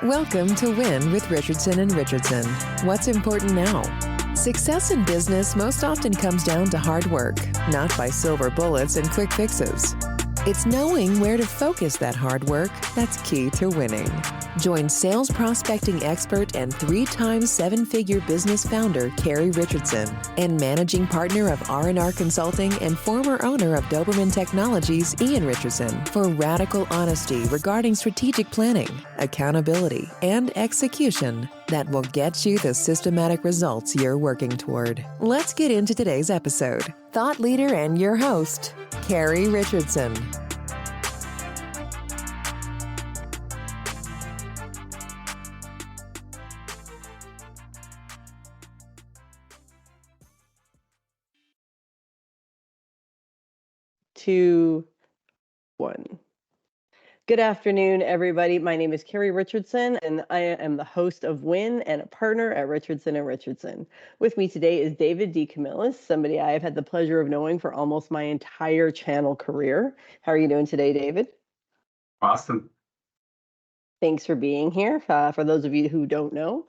Welcome to Win with Richardson and Richardson. What's important now? Success in business most often comes down to hard work, not by silver bullets and quick fixes. It's knowing where to focus that hard work that's key to winning. Join sales prospecting expert and 3-time seven-figure business founder Carrie Richardson and managing partner of R&R Consulting and former owner of Doberman Technologies, Ian Richardson, for radical honesty regarding strategic planning, accountability, and execution that will get you the systematic results you're working toward. Let's get into today's episode. Thought leader and your host, Carrie Richardson. Two, one. Good afternoon, everybody. My name is Carrie Richardson, and I am the host of Win and a partner at Richardson and Richardson. With me today is David DeCamillis, somebody I have had the pleasure of knowing for almost my entire channel career. How are you doing today, David? Awesome. Thanks for being here. For those of you who don't know,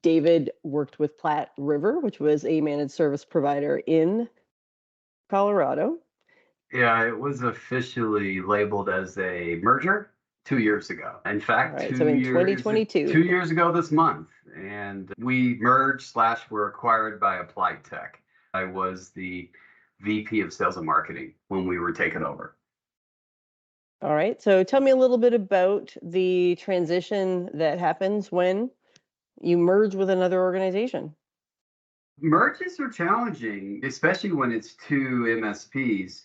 David worked with Platte River, which was a managed service provider in Colorado. Yeah, it was officially labeled as a merger 2 years ago. In fact, Right, so in 2022. 2 years ago this month. And we merged/were acquired by Applied Tech. I was the VP of Sales and Marketing when we were taken over. All right, so tell me a little bit about the transition that happens when you merge with another organization. Merges are challenging, especially when it's two MSPs.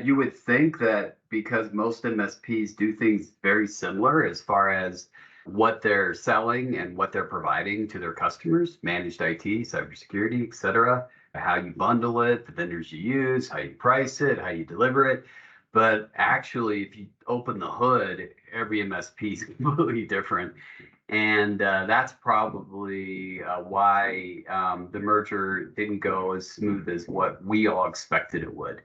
You would think that because most MSPs do things very similar as far as what they're selling and what they're providing to their customers, managed IT, cybersecurity, et cetera, how you bundle it, the vendors you use, how you price it, how you deliver it. But actually, if you open the hood, every MSP is completely different. And that's probably why the merger didn't go as smooth as what we all expected it would.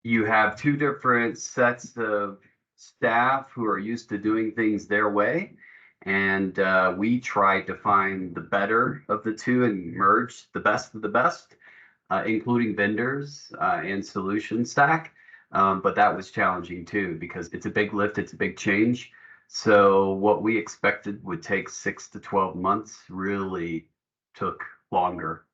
You have two different sets of staff who are used to doing things their way. And we tried to find the better of the two and merge the best of the best, including vendors and solution stack. But that was challenging too, because it's a big lift, it's a big change. So what we expected would take 6 to 12 months really took longer.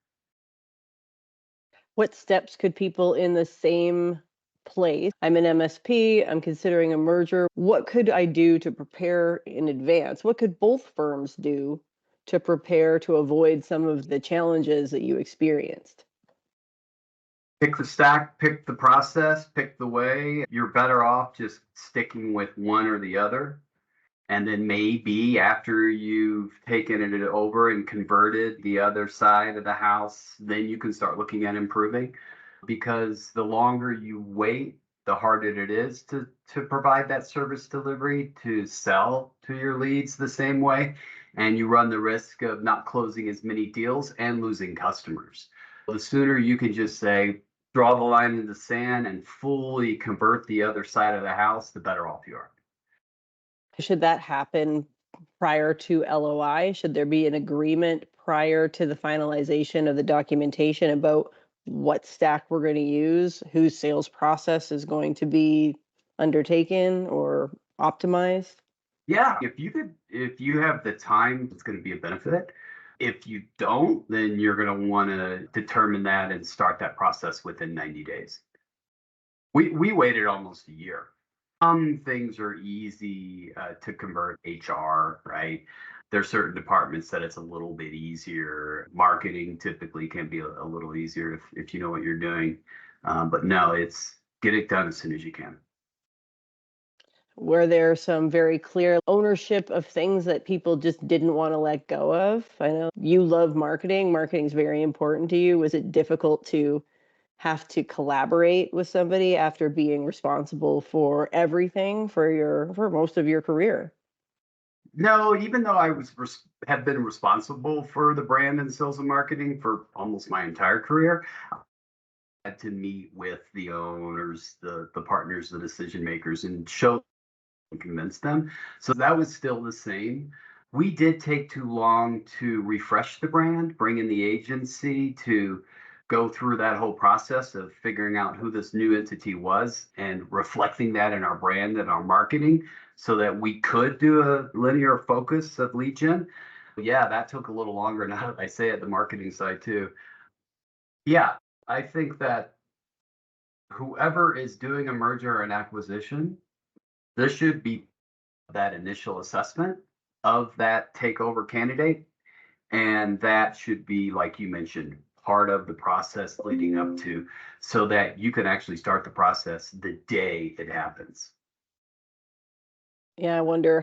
What steps could people in the same place? I'm an MSP, I'm considering a merger. What could I do to prepare in advance? What could both firms do to prepare to avoid some of the challenges that you experienced? Pick the stack, pick the process, pick the way. You're better off just sticking with one or the other. And then maybe after you've taken it over and converted the other side of the house, then you can start looking at improving. Because the longer you wait, the harder it is to provide that service delivery, to sell to your leads the same way. And you run the risk of not closing as many deals and losing customers. The sooner you can just say, draw the line in the sand and fully convert the other side of the house, the better off you are. Should that happen prior to LOI? Should there be an agreement prior to the finalization of the documentation about what stack we're going to use, whose sales process is going to be undertaken or optimized? Yeah, if you have the time, it's going to be a benefit. If you don't, then you're going to want to determine that and start that process within 90 days. We waited almost a year. Some things are easy to convert. HR, right? There's certain departments that it's a little bit easier. Marketing typically can be a little easier if you know what you're doing. But no, it's get it done as soon as you can. Were there some very clear ownership of things that people just didn't want to let go of? I know you love marketing. Marketing is very important to you. Was it difficult to have to collaborate with somebody after being responsible for everything for most of your career? No, even though I have been responsible for the brand and sales and marketing for almost my entire career, I had to meet with the owners, the partners, the decision makers, and show and convince them. So that was still the same. We did take too long to refresh the brand, bring in the agency to go through that whole process of figuring out who this new entity was and reflecting that in our brand and our marketing so that we could do a linear focus of lead gen. Yeah, that took a little longer now that I say it, the marketing side too. Yeah, I think that whoever is doing a merger or an acquisition, there should be that initial assessment of that takeover candidate. And that should be, like you mentioned, part of the process leading up to, so that you can actually start the process the day it happens. Yeah, I wonder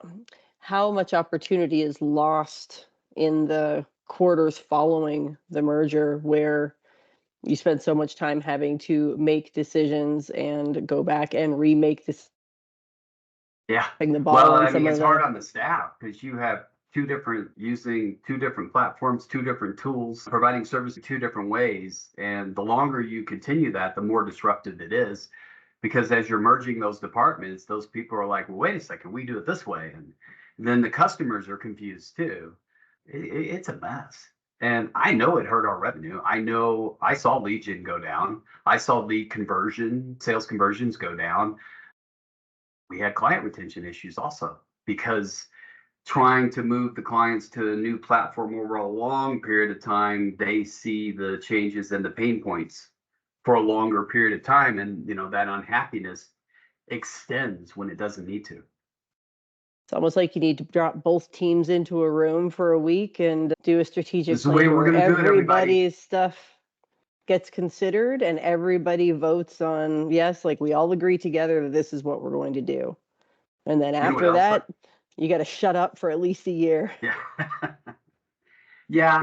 how much opportunity is lost in the quarters following the merger where you spend so much time having to make decisions and go back and remake this, Yeah. the ball Well, on I some mean, of it's hard the. on the staff because you have using two different platforms, two different tools, providing service in two different ways. And the longer you continue that, the more disruptive it is. Because as you're merging those departments, those people are like, well, wait a second, we do it this way. And then the customers are confused too. It's a mess. And I know it hurt our revenue. I know I saw lead gen go down. I saw lead conversion, sales conversions go down. We had client retention issues also because trying to move the clients to a new platform over a long period of time, they see the changes and the pain points for a longer period of time. And, that unhappiness extends when it doesn't need to. It's almost like you need to drop both teams into a room for a week and do a strategic This is the way plan we're where going to do it, everybody. everybody's stuff gets considered and everybody votes on yes, like we all agree together that this is what we're going to do. And then You know what after else? that, you got to shut up for at least a year. Yeah. Yeah,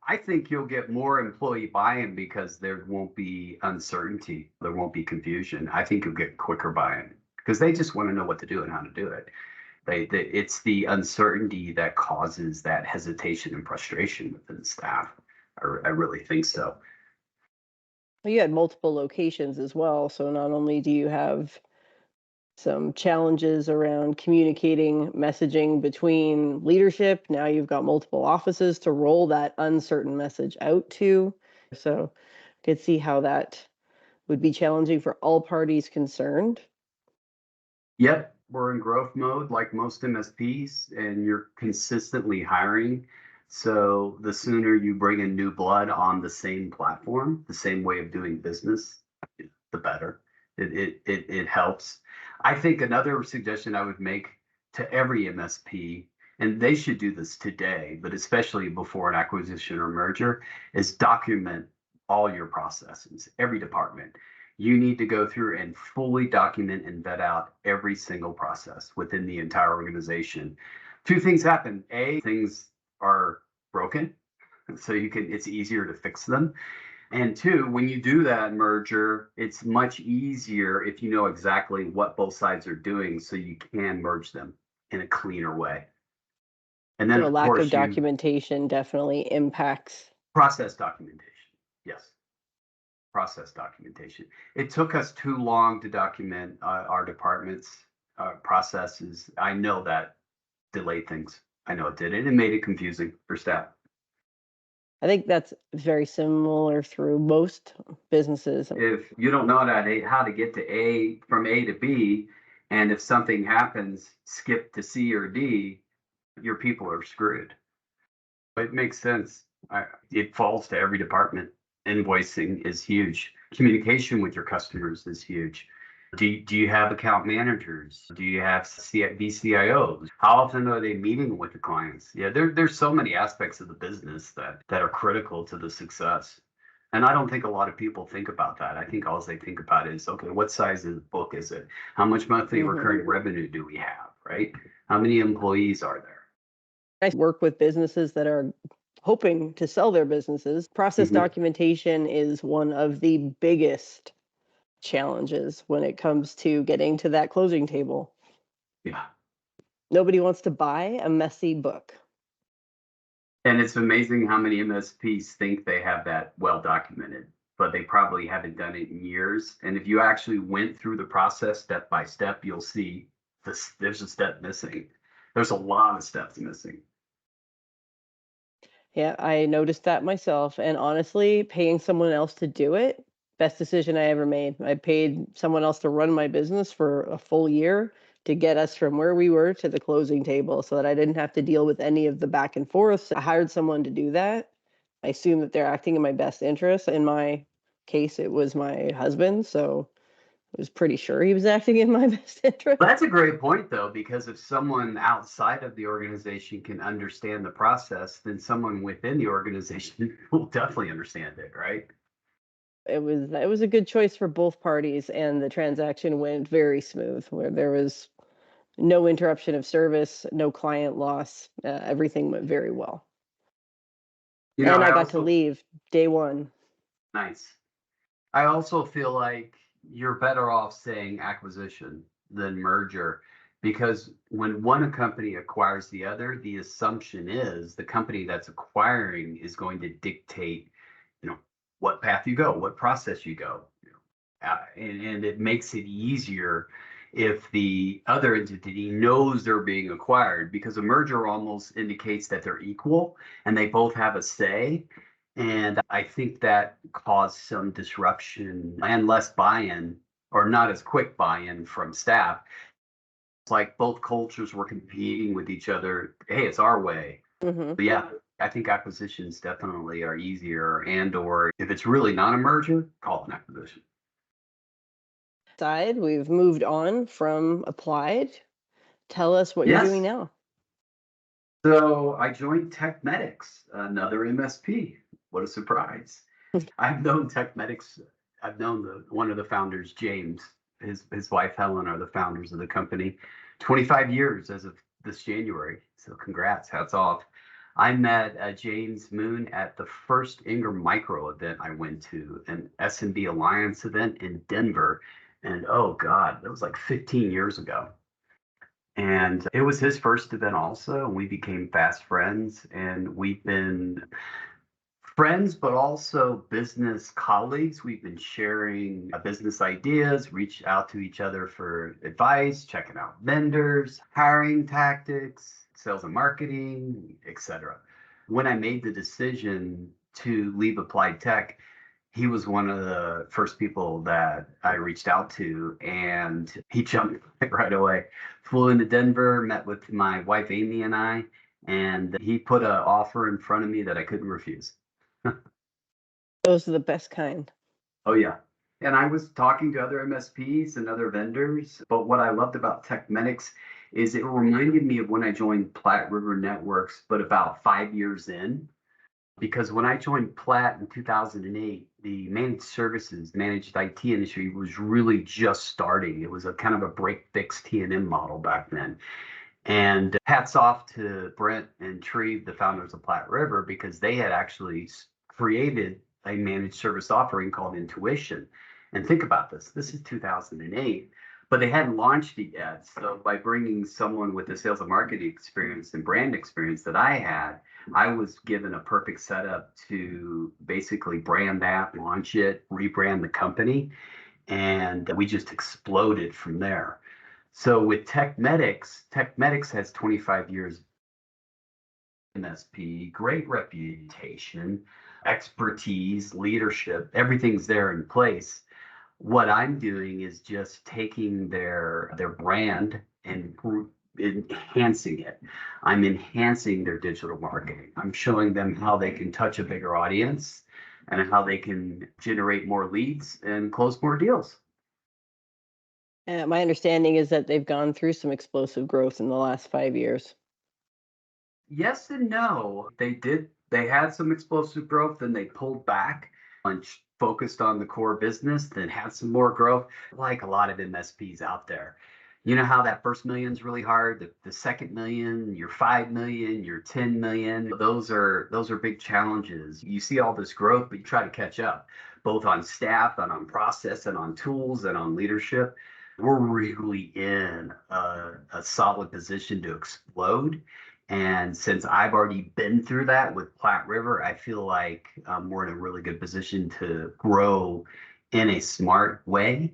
I think you'll get more employee buy-in because there won't be uncertainty. There won't be confusion. I think you'll get quicker buy-in because they just want to know what to do and how to do it. It's the uncertainty that causes that hesitation and frustration within the staff. I really think so. Well, you had multiple locations as well. So not only do you have some challenges around communicating messaging between leadership, now you've got multiple offices to roll that uncertain message out to. So I could see how that would be challenging for all parties concerned. Yep, we're in growth mode like most MSPs, and you're consistently hiring. So the sooner you bring in new blood on the same platform, the same way of doing business, the better. It helps. I think another suggestion I would make to every MSP, and they should do this today, but especially before an acquisition or merger, is document all your processes, every department. You need to go through and fully document and vet out every single process within the entire organization. Two things happen. A, things are broken, so it's easier to fix them. And two, when you do that merger, it's much easier if you know exactly what both sides are doing, so you can merge them in a cleaner way. And then, So a of lack course, of documentation definitely impacts. process documentation. Yes. Process documentation. It took us too long to document our department's processes. I know that delayed things. I know it did. It made it confusing for staff. I think that's very similar through most businesses. If you don't know how to get from A to B, and if something happens, skip to C or D, your people are screwed. It makes sense. It falls to every department. Invoicing is huge. Communication with your customers is huge. Do you have account managers? Do you have VCIOs? How often are they meeting with the clients? Yeah, there's so many aspects of the business that are critical to the success. And I don't think a lot of people think about that. I think all they think about is, okay, what size of the book is it? How much monthly recurring revenue do we have, right? How many employees are there? I work with businesses that are hoping to sell their businesses. Process documentation is one of the biggest challenges when it comes to getting to that closing table. Yeah. Nobody wants to buy a messy book. And it's amazing how many MSPs think they have that well documented, but they probably haven't done it in years. And if you actually went through the process step by step, you'll see there's a step missing. There's a lot of steps missing. Yeah, I noticed that myself. And honestly, paying someone else to do it, best decision I ever made. I paid someone else to run my business for a full year to get us from where we were to the closing table so that I didn't have to deal with any of the back and forth. I hired someone to do that. I assume that they're acting in my best interest. In my case, it was my husband. So I was pretty sure he was acting in my best interest. That's a great point, though, because if someone outside of the organization can understand the process, then someone within the organization will definitely understand it, right? It was a good choice for both parties, and the transaction went very smooth, where there was no interruption of service, no client loss. Everything went very well. You know, And I I got to also leave day one. nice. I also feel like you're better off saying acquisition than merger because when one company acquires the other, the assumption is the company that's acquiring is going to dictate, you know, what path you go, what process you go. And it makes it easier if the other entity knows they're being acquired because a merger almost indicates that they're equal and they both have a say. And I think that caused some disruption and less buy-in or not as quick buy-in from staff. It's like both cultures were competing with each other. Hey, it's our way. Hmm. But yeah, I think acquisitions definitely are easier and or if it's really not a merger, call it an acquisition. Side, we've moved on from applied. Tell us what you're doing Yes. now. So I joined TechMedics, another MSP. What a surprise. I've known TechMedics. I've known one of the founders, James, his wife Helen are the founders of the company. 25 years as of this January. So congrats, hats off. I met James Moon at the first Ingram Micro event I went to, an SMB Alliance event in Denver. And oh God, that was like 15 years ago. And it was his first event also. And we became fast friends. And we've been friends, but also business colleagues. We've been sharing business ideas, reach out to each other for advice, checking out vendors, hiring tactics, sales and marketing, etc. When I made the decision to leave Applied Tech, he was one of the first people that I reached out to, and he jumped right away. Flew into Denver, met with my wife Amy and I, and he put an offer in front of me that I couldn't refuse. Those are the best kind. Oh yeah. And I was talking to other MSPs and other vendors, but what I loved about TechMedics is it reminded me of when I joined Platte River Networks, but about 5 years in. Because when I joined Platt in 2008, the managed services, managed IT industry was really just starting. It was a kind of a break fix T&M model back then. And hats off to Brent and Treve, the founders of Platte River, because they had actually created a managed service offering called Intuition. And think about this. This is 2008, but they hadn't launched it yet. So by bringing someone with the sales and marketing experience and brand experience that I had, I was given a perfect setup to basically brand that, launch it, rebrand the company, and we just exploded from there. So with TechMedics has 25 years MSP, great reputation, expertise, leadership, everything's there in place. What I'm doing is just taking their brand and enhancing it. I'm enhancing their digital marketing. I'm showing them how they can touch a bigger audience and how they can generate more leads and close more deals. My understanding is that they've gone through some explosive growth in the last 5 years. Yes and no. They did. They had some explosive growth, then they pulled back and focused on the core business, then had some more growth, like a lot of MSPs out there. You know how that first million is really hard. The second million, your 5 million, your 10 million. Those are big challenges. You see all this growth, but you try to catch up, both on staff and on process and on tools and on leadership. We're really in a solid position to explode. And since I've already been through that with Platte River, I feel like we're in a really good position to grow in a smart way.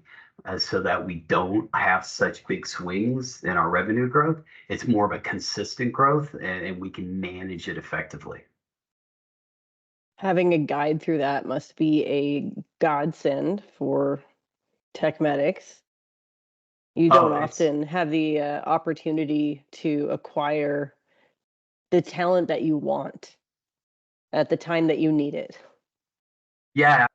so that we don't have such big swings in our revenue growth. It's more of a consistent growth, and we can manage it effectively. Having a guide through that must be a godsend for TechMedics. You don't often have the opportunity to acquire the talent that you want at the time that you need it. Yeah,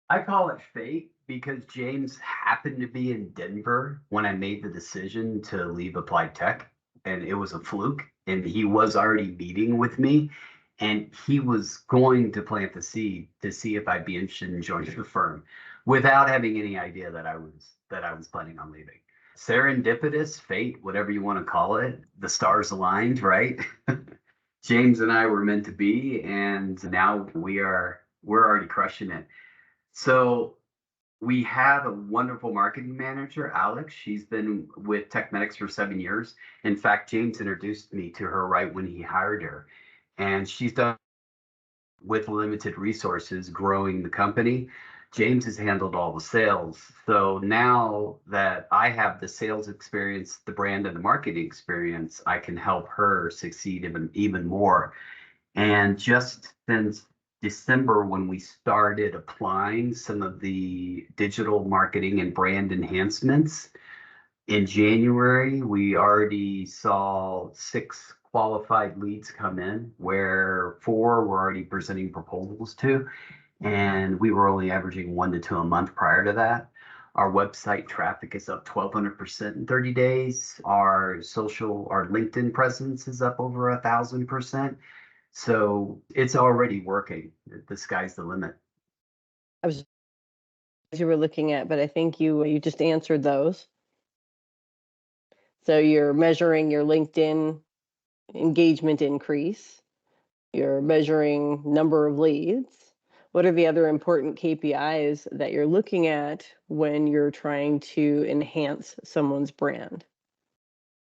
I call it fate because James happened to be in Denver when I made the decision to leave Applied Tech, and it was a fluke. And he was already meeting with me, and he was going to plant the seed to see if I'd be interested in joining the firm, without having any idea that I was planning on leaving. Serendipitous, fate, whatever you want to call it, the stars aligned, right? James and I were meant to be, and now we're already crushing it. So we have a wonderful marketing manager, Alex. She's been with TechMedics for 7 years. In fact, James introduced me to her right when he hired her. And she's done with limited resources growing the company. James has handled all the sales. So now that I have the sales experience, the brand and the marketing experience, I can help her succeed even more. And just since December, when we started applying some of the digital marketing and brand enhancements, in January, we already saw 6 qualified leads come in, where 4 were already presenting proposals to, and we were only averaging 1 to 2 a month prior to that. Our website traffic is up 1,200% in 30 days. Our LinkedIn presence is up over 1,000%. So it's already working. The sky's the limit. I was you were looking at, but I think you just answered those. So you're measuring your LinkedIn engagement increase. You're measuring number of leads. What are the other important KPIs that you're looking at when you're trying to enhance someone's brand?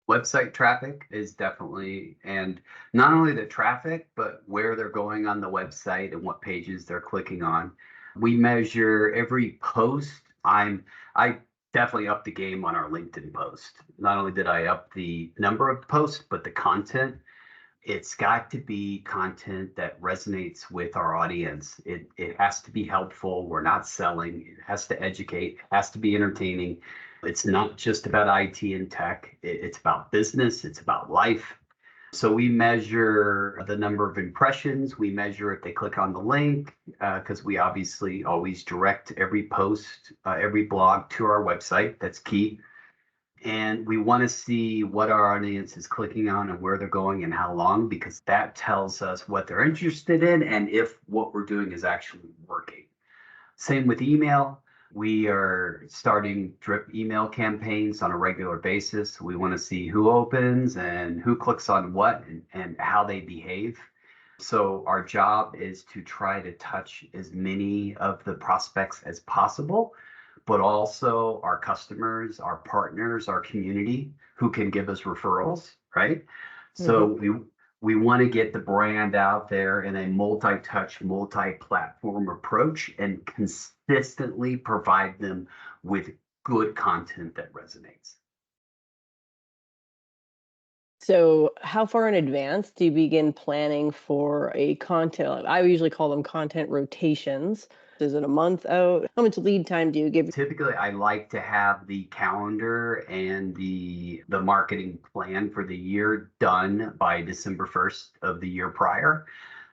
Website traffic is definitely, and not only the traffic, but where they're going on the website and what pages they're clicking on. We measure every post. I definitely upped the game on our LinkedIn post. Not only did I up the number of posts, but the content. It's got to be content that resonates with our audience. It has to be helpful. We're not selling. It has to educate. It has to be entertaining. It's not just about IT and tech. It's about business. It's about life. So we measure the number of impressions. We measure if they click on the link, because we obviously always direct every post, every blog to our website. That's key. And we want to see what our audience is clicking on and where they're going and how long, because that tells us what they're interested in and if what we're doing is actually working. Same with email. We are starting drip email campaigns on a regular basis. We want to see who opens and who clicks on what and how they behave. So our job is to try to touch as many of the prospects as possible, but also our customers, our partners, our community who can give us referrals, right? So we want to get the brand out there in a multi-touch, multi-platform approach and consistently provide them with good content that resonates. So how far in advance do you begin planning for a content? I usually call them content rotations. Is it a month out? How much lead time do you give? Typically, I like to have the calendar and the marketing plan for the year done by December 1st of the year prior.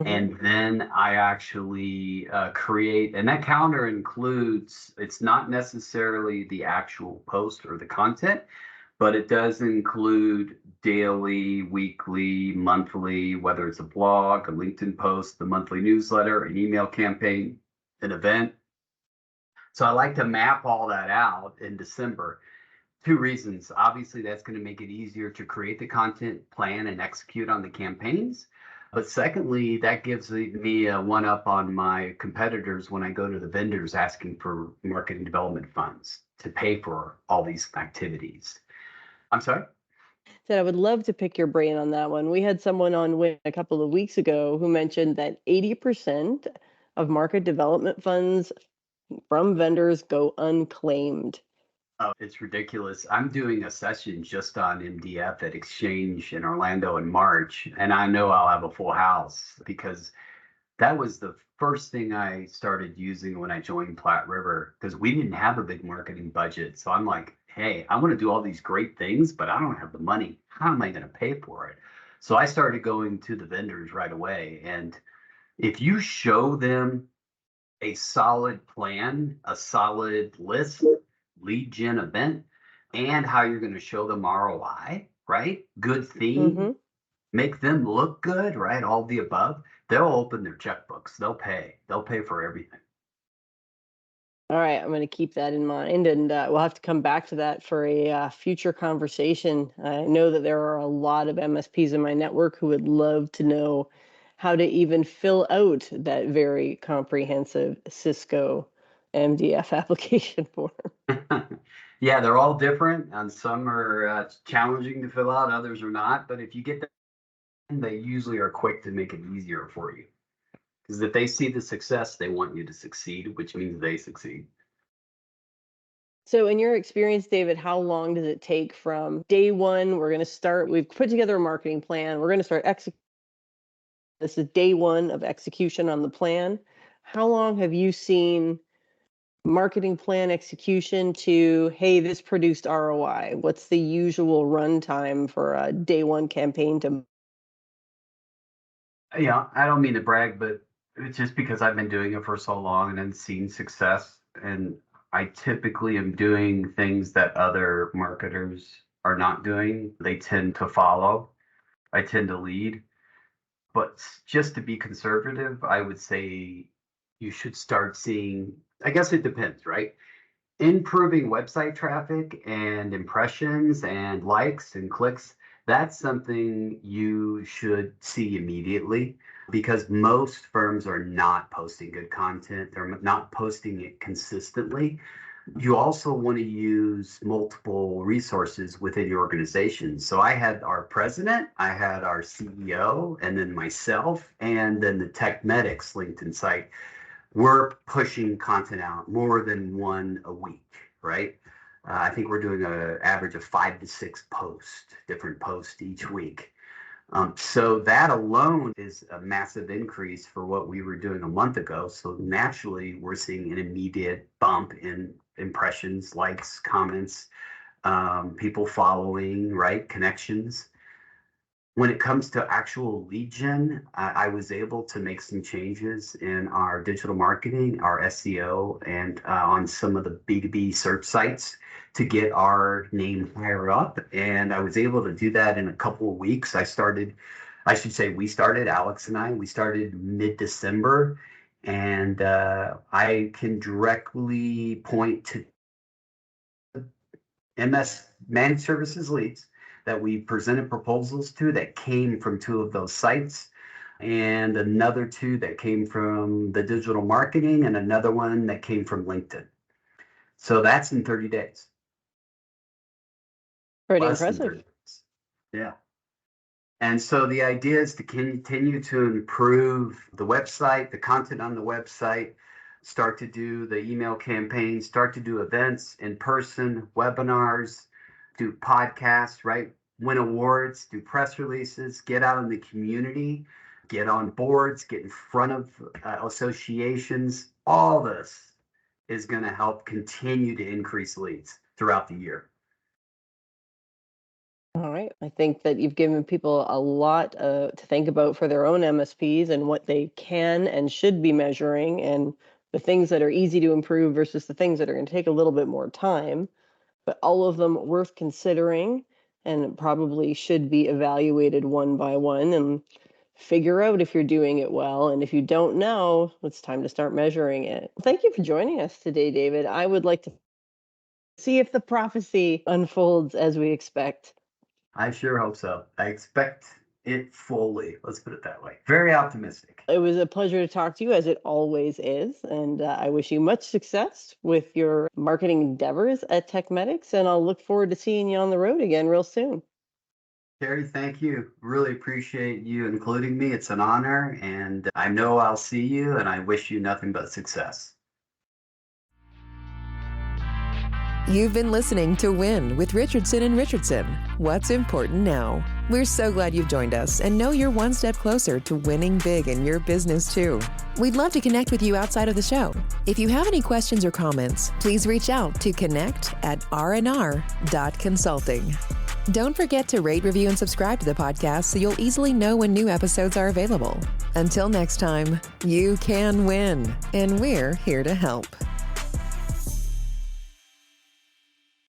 And then I actually create, and that calendar includes, it's not necessarily the actual post or the content, but it does include daily, weekly, monthly, whether it's a blog, a LinkedIn post, the monthly newsletter, an email campaign, an event. So I like to map all that out in December. 2 reasons. Obviously, that's going to make it easier to create the content, plan, and execute on the campaigns. But secondly, that gives me a one up on my competitors when I go to the vendors asking for marketing development funds to pay for all these activities. I'm sorry? Said I would love to pick your brain on that one. We had someone on a couple of weeks ago who mentioned that 80% of market development funds from vendors go unclaimed. Oh, it's ridiculous. I'm doing a session just on MDF at Exchange in Orlando in March, and I know I'll have a full house because that was the first thing I started using when I joined Platte River because we didn't have a big marketing budget. So I'm like, hey, I want to do all these great things, but I don't have the money. How am I going to pay for it? So I started going to the vendors right away. And if you show them a solid plan, a solid list, lead gen event, and how you're going to show them ROI, right? Good theme, Mm-hmm. make them look good, right? All the above. They'll open their checkbooks. They'll pay. They'll pay for everything. All right, I'm going to keep that in mind, and we'll have to come back to that for a future conversation. I know that there are a lot of MSPs in my network who would love to know how to even fill out that very comprehensive Cisco MDF application form. Yeah, they're all different, and some are challenging to fill out, others are not. But if you get them, they usually are quick to make it easier for you. Because if they see the success, they want you to succeed, which means they succeed. So, in your experience, David, how long does it take from day one? We're going to start, we've put together a marketing plan, we're going to start executing. This is day one of execution on the plan. How long have you seen marketing plan execution to, hey, this produced ROI? What's the usual runtime for a day one campaign to? Yeah, I don't mean to brag, but it's just because I've been doing it for so long and seen success. And I typically am doing things that other marketers are not doing. They tend to follow, I tend to lead. But just to be conservative, I would say you should start seeing, I guess it depends, right? Improving website traffic and impressions and likes and clicks, that's something you should see immediately because most firms are not posting good content. They're not posting it consistently. You also want to use multiple resources within your organization. So I had our president, I had our CEO, and then myself, and then the TechMedics LinkedIn site. We're pushing content out more than one a week, right? I think we're doing an average of 5 to 6 posts, different posts each week. So that alone is a massive increase for what we were doing a month ago. So naturally, we're seeing an immediate bump in impressions, likes, comments, people following, right? Connections. When it comes to actual lead gen, I was able to make some changes in our digital marketing, our SEO, and on some of the B2B search sites to get our name higher up. And I was able to do that in a couple of weeks. I should say we started, Alex and I, we started mid-December. And I can directly point to MS managed services leads that we presented proposals to that came from 2 of those sites, and another 2 that came from the digital marketing, and another one that came from LinkedIn. So that's in 30 days. Pretty Less than impressive. 30 days. Yeah. And so the idea is to continue to improve the website, the content on the website, start to do the email campaigns, start to do events in person, webinars, do podcasts, right? Win awards, do press releases, get out in the community, get on boards, get in front of associations. All this is going to help continue to increase leads throughout the year. All right. I think that you've given people a lot to think about for their own MSPs and what they can and should be measuring, and the things that are easy to improve versus the things that are going to take a little bit more time, but all of them worth considering and probably should be evaluated one by one and figure out if you're doing it well. And if you don't know, it's time to start measuring it. Thank you for joining us today, David. I would like to see if the prophecy unfolds as we expect. I sure hope so. I expect it fully. Let's put it that way. Very optimistic. It was a pleasure to talk to you, as it always is. And I wish you much success with your marketing endeavors at TechMedics. And I'll look forward to seeing you on the road again real soon. Terry, thank you. Really appreciate you including me. It's an honor, and I know I'll see you, and I wish you nothing but success. You've been listening to Win with Richardson and Richardson. What's important now? We're so glad you've joined us and know you're one step closer to winning big in your business too. We'd love to connect with you outside of the show. If you have any questions or comments, please reach out to connect@rnr.consulting. Don't forget to rate, review, and subscribe to the podcast so you'll easily know when new episodes are available. Until next time, you can win, and we're here to help.